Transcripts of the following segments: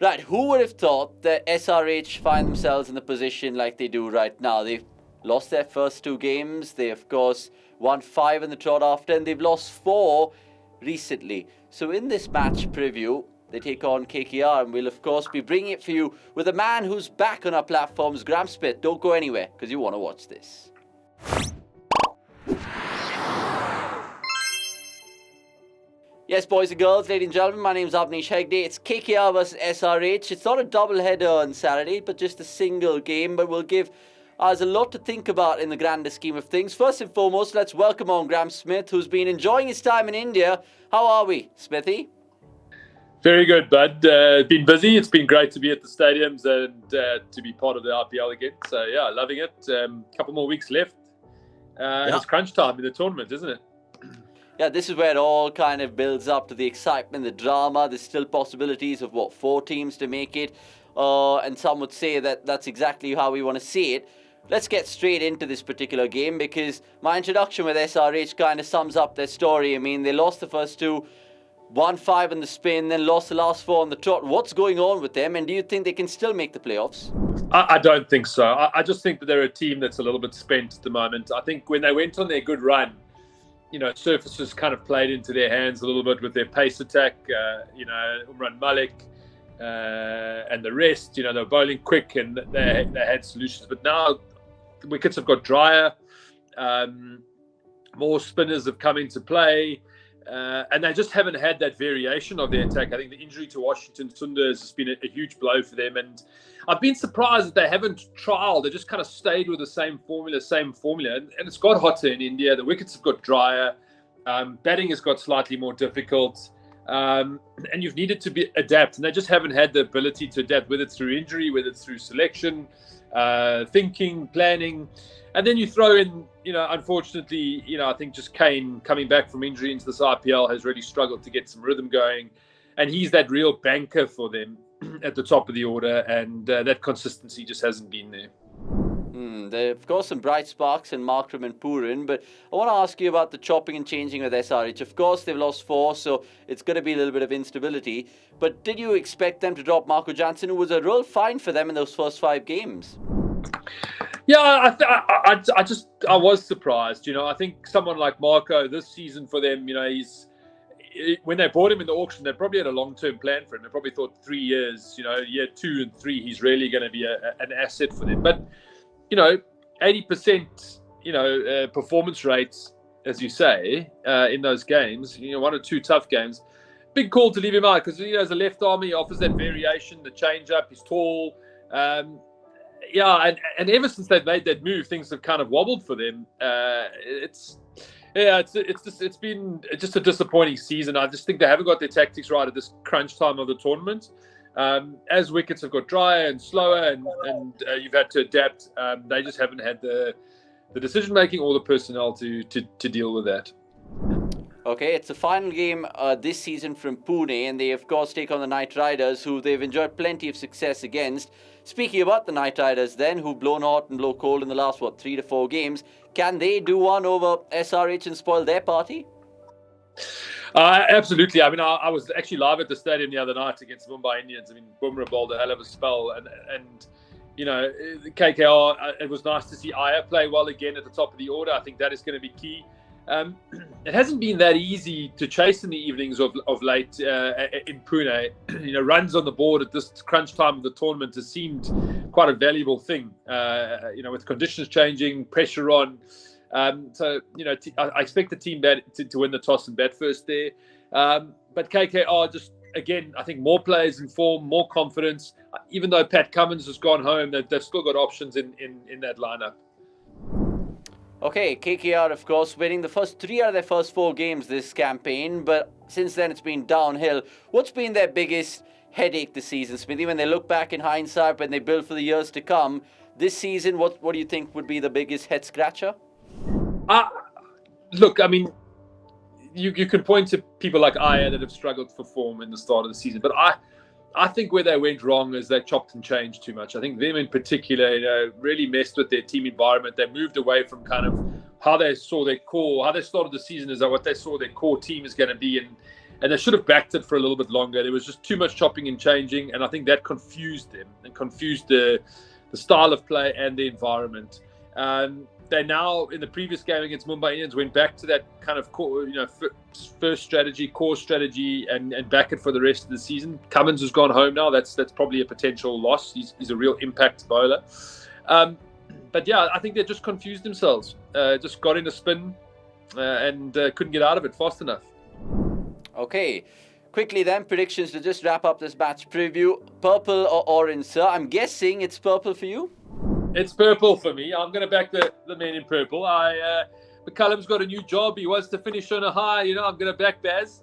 Right, who would have thought that SRH find themselves in the position like they do right now? They've lost their first 2 games. They, of course, won 5 in the trot after, and they've lost 4 recently. So in this match preview, they take on KKR, and we'll, of course, be bringing it for you with a man who's back on our platforms, Graeme Smith. Don't go anywhere, because you want to watch this. Yes, boys and girls, ladies and gentlemen, my name's Avnish Hegde. It's KKR versus SRH. It's not a double-header on Saturday, but just a single game. But we'll give us a lot to think about in the grander scheme of things. First and foremost, let's welcome on Graeme Smith, who's been enjoying his time in India. How are we, Smithy? Very good, bud. Been busy. It's been great to be at the stadiums and to be part of the IPL again. So, yeah, loving it. Couple more weeks left. It's crunch time in the tournament, isn't it? Yeah, this is where it all kind of builds up to the excitement, the drama. There's still possibilities of, 4 teams to make it. And some would say that that's exactly how we want to see it. Let's get straight into this particular game, because my introduction with SRH kind of sums up their story. I mean, they lost the first 2, won 5 in the spin, then lost the last 4 on the trot. What's going on with them, and do you think they can still make the playoffs? I don't think so. I just think that they're a team that's a little bit spent at the moment. I think when they went on their good run, surfaces kind of played into their hands a little bit with their pace attack, Umran Malik and the rest. They were bowling quick and they had solutions. But now the wickets have got drier. More spinners have come into play. And they just haven't had that variation of their attack. I think the injury to Washington Sundar has been a huge blow for them. And I've been surprised that they haven't trialled. They just kind of stayed with the same formula. And it's got hotter in India. The wickets have got drier. Batting has got slightly more difficult. And you've needed to adapt. And they just haven't had the ability to adapt, whether it's through injury, whether it's through selection, thinking, planning. And then you throw in, unfortunately, I think just Kane coming back from injury into this IPL has really struggled to get some rhythm going. And he's that real banker for them at the top of the order. And that consistency just hasn't been there. There are, of course, some bright sparks in Markram and Purin. But I want to ask you about the chopping and changing with SRH. Of course, they've lost 4, so it's going to be a little bit of instability. But did you expect them to drop Marco Jansen, who was a real find for them in those first 5 games? Yeah, I was surprised. I think someone like Marco this season for them, when they bought him in the auction, they probably had a long-term plan for him. They probably thought 3 years, year 2 and 3, he's really going to be an asset for them. But 80%, performance rates, as you say, in those games, 1 or 2 tough games. Big call to leave him out because, as a left arm, he offers that variation, the change-up, he's tall. And ever since they've made that move, things have kind of wobbled for them. It's been just a disappointing season. I just think they haven't got their tactics right at this crunch time of the tournament. As wickets have got drier and slower, and you've had to adapt, they just haven't had the decision making or the personnel to deal with that. Okay, it's the final game this season from Pune, and they, of course, take on the Knight Riders, who they've enjoyed plenty of success against. Speaking about the Knight Riders then, who've blown hot and blown cold in the last, 3 to 4 games, can they do one over SRH and spoil their party? Absolutely. I mean, I was actually live at the stadium the other night against Mumbai Indians. I mean, Bumrah bowled a hell of a spell, and KKR, it was nice to see Iyer play well again at the top of the order. I think that is going to be key. It hasn't been that easy to chase in the evenings of late in Pune. Runs on the board at this crunch time of the tournament has seemed quite a valuable thing. With conditions changing, pressure on. I expect the team to win the toss and bat first there. But KKR just, again, I think more players in form, more confidence. Even though Pat Cummins has gone home, they've still got options in that lineup. Okay, KKR, of course, winning the first 3 out of their first 4 games this campaign, but since then it's been downhill. What's been their biggest headache this season, Smithy, when they look back in hindsight, when they build for the years to come? This season, what do you think would be the biggest head-scratcher? Look, I mean, you can point to people like Iyer that have struggled for form in the start of the season, but I think where they went wrong is they chopped and changed too much. I think them in particular, really messed with their team environment. They moved away from kind of how they saw their core, how they started the season is what they saw their core team is going to be. and they should have backed it for a little bit longer. There was just too much chopping and changing, and I think that confused them and confused the style of play and the environment. They now, in the previous game against Mumbai Indians, went back to that kind of first strategy, core strategy, and back it for the rest of the season. Cummins has gone home now. That's probably a potential loss. He's a real impact bowler. But yeah, I think they just confused themselves. Just got in a spin and couldn't get out of it fast enough. Okay. Quickly then, predictions to just wrap up this match preview. Purple or orange, sir? I'm guessing it's purple for you? It's purple for me. I'm going to back the man in purple. McCullum's got a new job. He wants to finish on a high. I'm going to back Baz.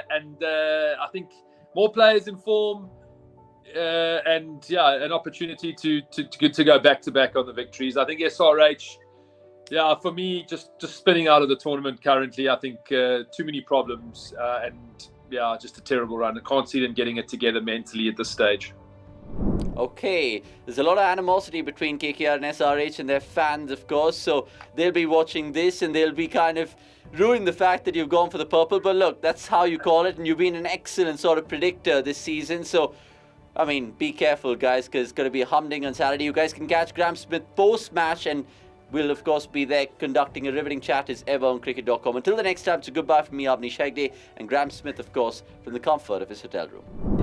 And I think more players in form and, an opportunity to go back-to-back on the victories. I think SRH, for me, just spinning out of the tournament currently. I think too many problems just a terrible run. I can't see them getting it together mentally at this stage. Okay, there's a lot of animosity between KKR and SRH and their fans, of course, so they'll be watching this and they'll be kind of ruining the fact that you've gone for the purple. But look, that's how you call it, and you've been an excellent sort of predictor this season. So, I mean, be careful, guys, because it's going to be a humding on Saturday. You guys can catch Graeme Smith post-match, and we'll, of course, be there conducting a riveting chat as ever on cricket.com. Until the next time, it's a goodbye from me, Avnish Hegde, and Graeme Smith, of course, from the comfort of his hotel room.